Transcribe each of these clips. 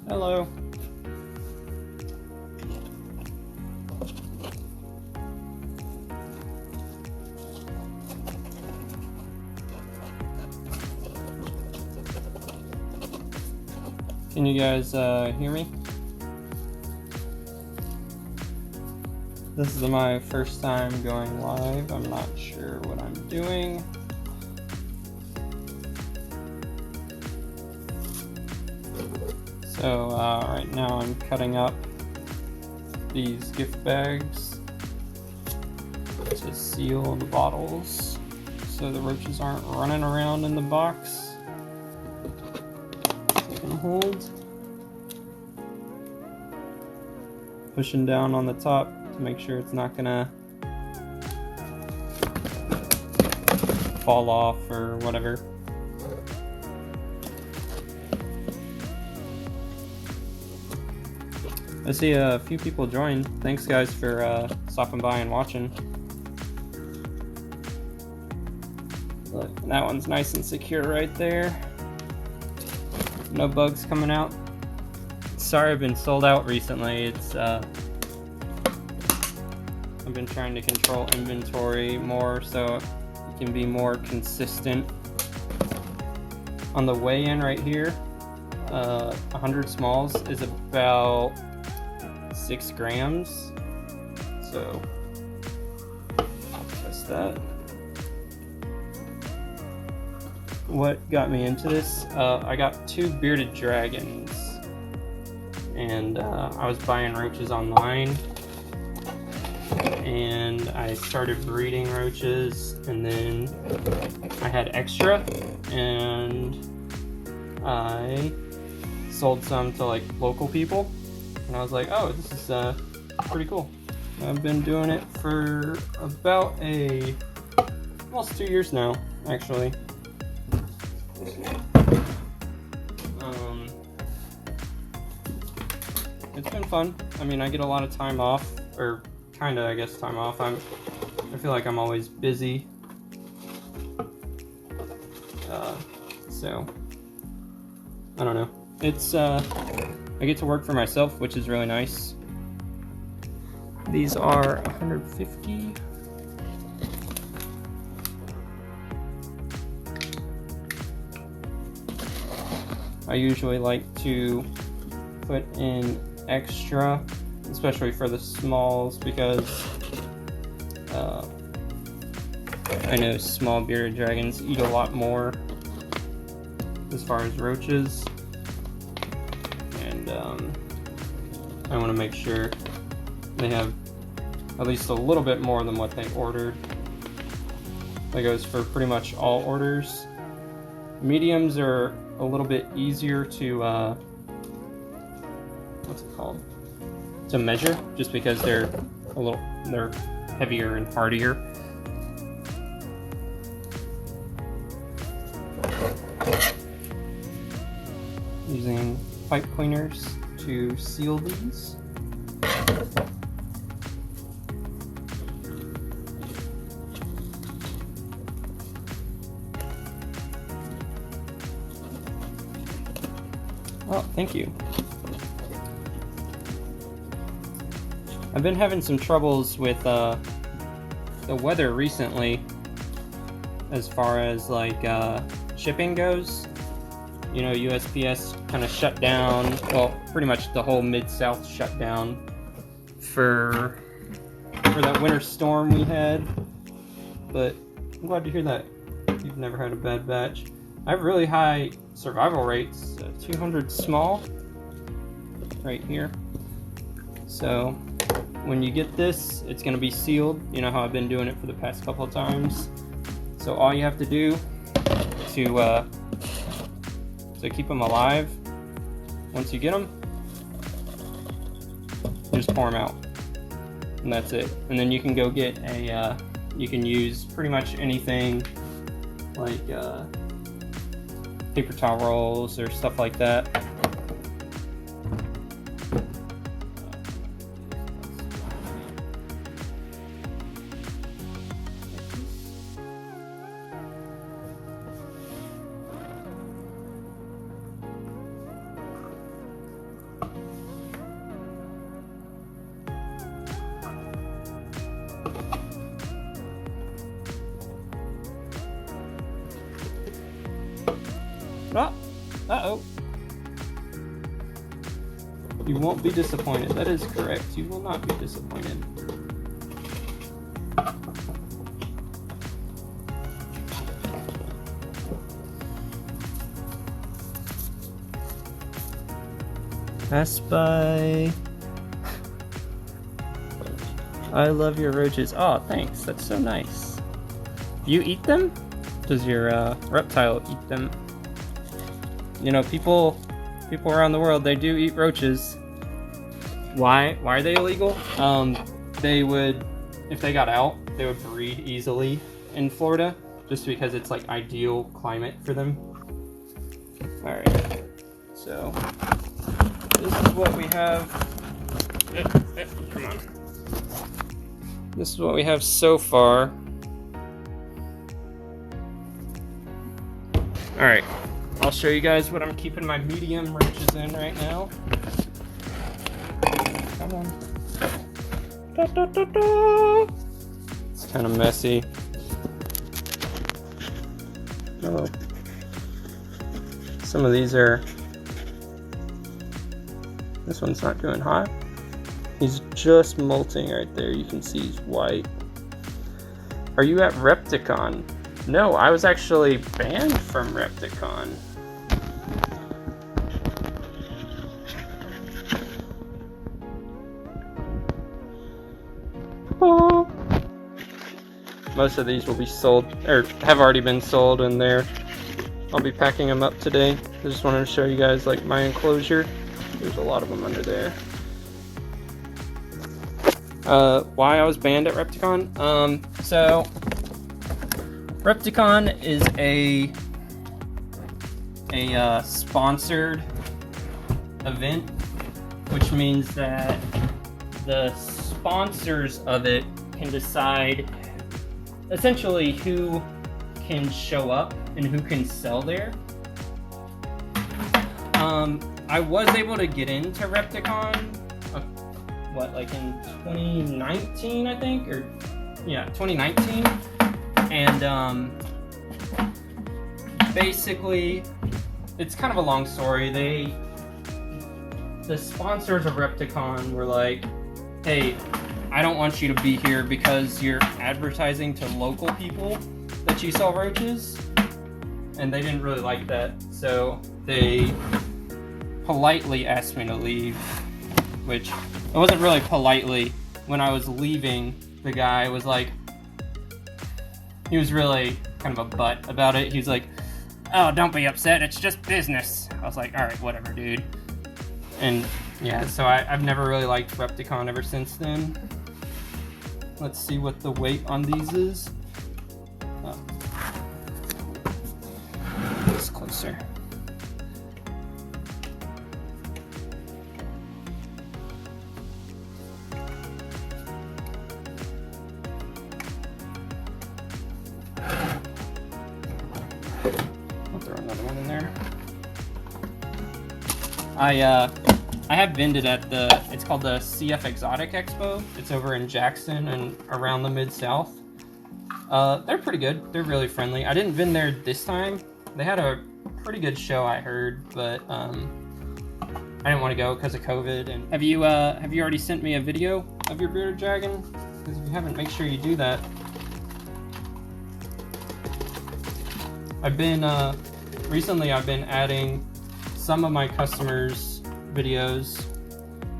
Hello. Can you guys hear me? This is my first time going live. I'm not sure what I'm doing. So right now I'm cutting up these gift bags to seal the bottles so the roaches aren't running around in the box. Hold, pushing down on the top to make sure it's not gonna fall off or whatever. I see a few people joined. Thanks guys for stopping by and watching. Look, that one's nice and secure right there. No bugs coming out. Sorry I've been sold out recently. It's I've been trying to control inventory more so it can be more consistent. On the weigh-in right here, 100 smalls is about 6 grams. So test that. What got me into this? I got 2 bearded dragons, and I was buying roaches online, and I started breeding roaches, and then I had extra, and I sold some to like local people, and I was like, oh, this is pretty cool. I've been doing it for about almost 2 years now, actually. It's been fun. I mean, I get a lot of time off, or kind of, I guess, time off. I feel like I'm always busy. So, I don't know. It's, I get to work for myself, which is really nice. These are 150. I usually like to put in extra, especially for the smalls, because I know small bearded dragons eat a lot more as far as roaches, and I want to make sure they have at least a little bit more than what they ordered. That goes for pretty much all orders. Mediums are a little bit easier to what's it called, to measure, just because they're heavier and hardier. Using pipe cleaners to seal these. Oh, thank you. I've been having some troubles with the weather recently as far as like shipping goes. You know, USPS kind of shut down, well, pretty much the whole Mid-South shut down for that winter storm we had. But I'm glad to hear that you've never had a bad batch. I have really high survival rates, 200 small right here. So when you get this, it's going to be sealed. You know how I've been doing it for the past couple of times. So all you have to do to keep them alive, once you get them, you just pour them out, and that's it. And then you can go get you can use pretty much anything like paper towel rolls or stuff like that. Oh, uh-oh. You won't be disappointed. That is correct. You will not be disappointed. Best Buy. I love your roaches. Oh, thanks. That's so nice. You eat them? Does your reptile eat them? You know, people around the world, they do eat roaches. Why are they illegal? They would, if they got out, they would breed easily in Florida, just because it's like ideal climate for them. All right, so this is what we have. Come on. This is what we have so far. All right, I'll show you guys what I'm keeping my medium roaches in right now. Come on. Da, da, da, da. It's kind of messy. Oh. Some of these are... This one's not doing hot. He's just molting right there. You can see he's white. Are you at Repticon? No, I was actually banned from Repticon. Oh. Most of these will be sold, or have already been sold, and I'll be packing them up today. I just wanted to show you guys like my enclosure. There's a lot of them under there. Why I was banned at Repticon? So Repticon is a sponsored event, which means that the sponsors of it can decide essentially who can show up and who can sell there. I was able to get into Repticon, like in 2019, I think, or yeah, 2019, and basically, it's kind of a long story. The sponsors of Repticon were like, hey, I don't want you to be here because you're advertising to local people that you sell roaches, and they didn't really like that, so they politely asked me to leave, which it wasn't really politely. When I was leaving, the guy was like, he was really kind of a butt about it. He was like, oh, don't be upset, it's just business. I was like, all right, whatever, dude. And yeah, so I've never really liked Repticon ever since then. Let's see what the weight on these is. Oh. It's closer. I'll throw another one in there. I have vended at it's called the CF Exotic Expo. It's over in Jackson and around the Mid-South. They're pretty good. They're really friendly. I didn't vend there this time. They had a pretty good show, I heard, but I didn't want to go because of COVID. And have you already sent me a video of your bearded dragon? Because if you haven't, make sure you do that. Recently I've been adding some of my customers' videos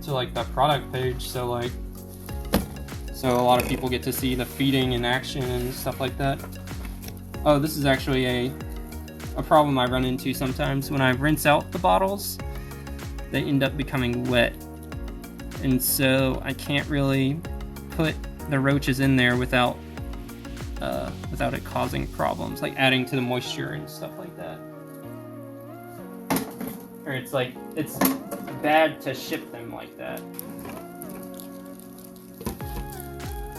to like the product page, so a lot of people get to see the feeding in action and stuff like that. Oh, this is actually a problem I run into sometimes. When I rinse out the bottles, they end up becoming wet, and so I can't really put the roaches in there without it causing problems, like adding to the moisture and stuff like that. Or it's bad to ship them like that.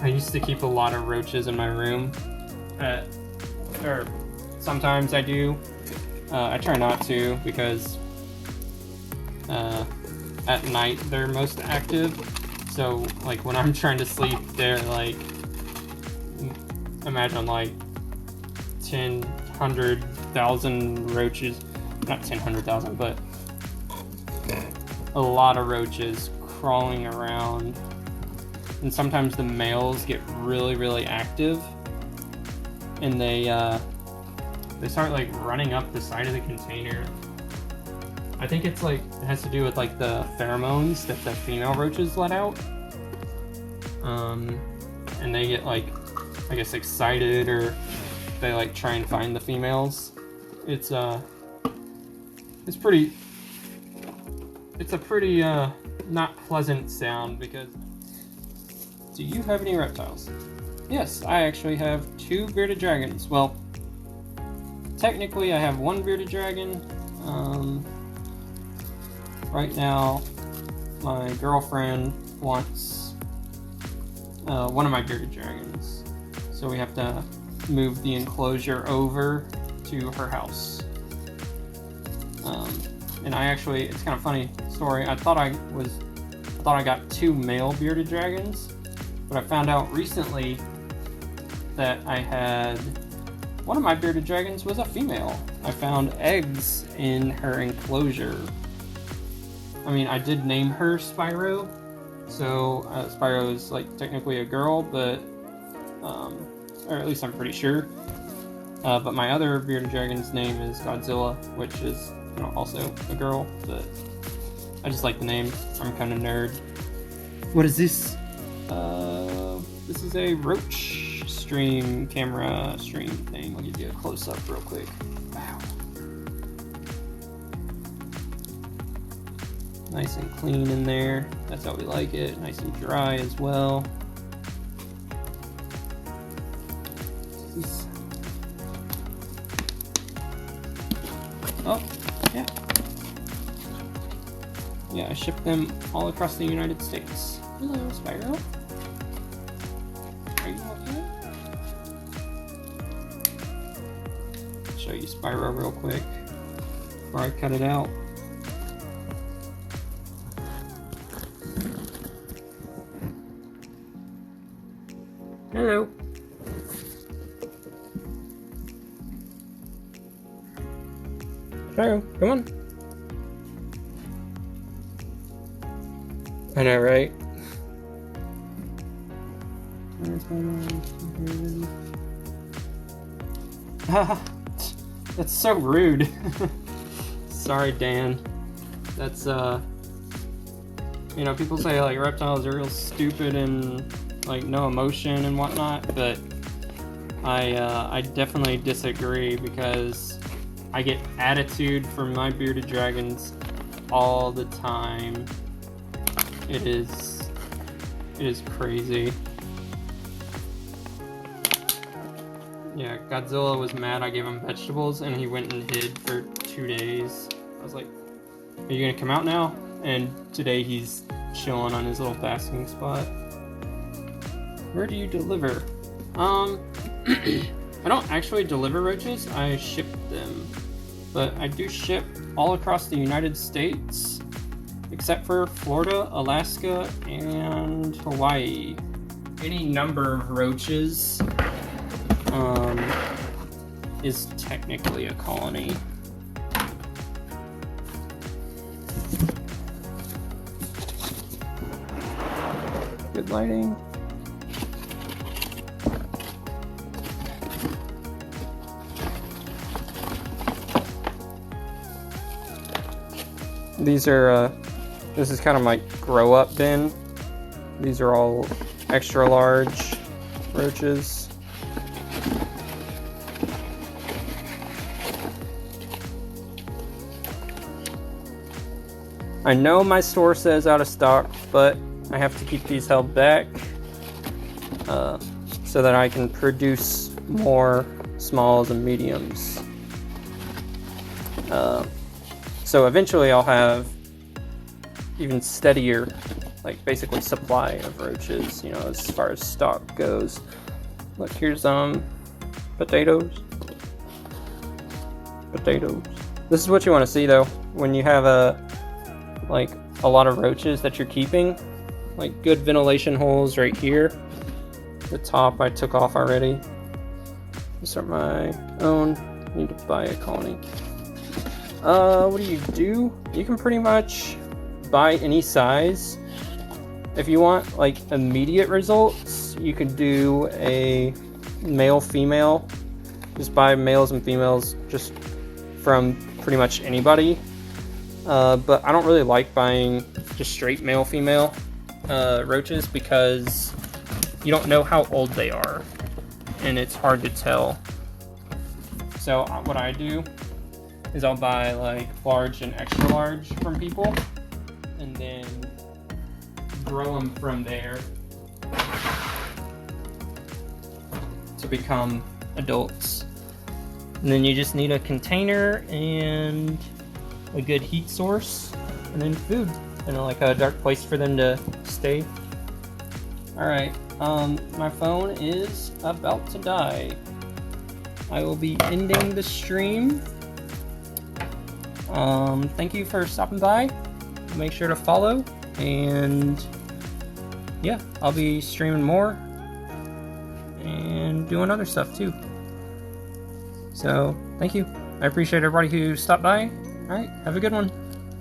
I used to keep a lot of roaches in my room, or sometimes I do. I try not to because at night they're most active. So like when I'm trying to sleep, they're like, imagine like 10, 100,000 roaches. not 100,000, but a lot of roaches crawling around. And sometimes the males get really, really active, and they start like running up the side of the container. I think it's like, it has to do with like the pheromones that the female roaches let out. And they get like, I guess, excited, or they like try and find the females. It's a pretty not pleasant sound. Because, do you have any reptiles? Yes, I actually have 2 bearded dragons. Well, technically I have 1 bearded dragon. Right now my girlfriend wants one of my bearded dragons, so we have to move the enclosure over to her house. And I actually, it's kind of funny story. I thought I got 2 male bearded dragons, but I found out recently that I had one of my bearded dragons was a female. I found eggs in her enclosure. I mean, I did name her Spyro, so Spyro is like technically a girl, but or at least I'm pretty sure. But my other bearded dragon's name is Godzilla, which is, you know, also a girl. But I just like the name. I'm kind of nerd. What is this? This is a roach camera stream thing. I'll give you a close up real quick. Wow. Nice and clean in there. That's how we like it. Nice and dry as well. Oh, yeah. Yeah, I shipped them all across the United States. Hello, Spyro. Are you okay? Show you Spyro real quick before I cut it out. Hello. Spyro, come on. I know, right? That's so rude. Sorry, Dan. That's you know, people say like reptiles are real stupid and like no emotion and whatnot, but I definitely disagree, because I get attitude from my bearded dragons all the time. It is crazy. Yeah, Godzilla was mad I gave him vegetables and he went and hid for 2 days. I was like, are you gonna come out now? And today he's chilling on his little basking spot. Where do you deliver? I don't actually deliver roaches, I ship them. But I do ship all across the United States, except for Florida, Alaska, and Hawaii. Any number of roaches is technically a colony. Good lighting. These are, this is kind of my grow up bin. These are all extra large roaches. I know my store says out of stock, but I have to keep these held back so that I can produce more smalls and mediums. So eventually I'll have even steadier, like basically supply of roaches, you know, as far as stock goes. Look, here's potatoes. This is what you want to see though, when you have a lot of roaches that you're keeping, like good ventilation holes right here. The top I took off already. These are my own. I need to buy a colony. What do? You can pretty much buy any size. If you want like immediate results, you could do a male-female. Just buy males and females just from pretty much anybody. But I don't really like buying just straight male-female roaches because you don't know how old they are, and it's hard to tell. So what I do is I'll buy like large and extra large from people, and then grow them from there to become adults. And then you just need a container and a good heat source, and then food, and like a dark place for them to stay. Alright, my phone is about to die. I will be ending the stream. Thank you for stopping by. Make sure to follow, and yeah, I'll be streaming more and doing other stuff too. So, thank you. I appreciate everybody who stopped by. Alright, have a good one.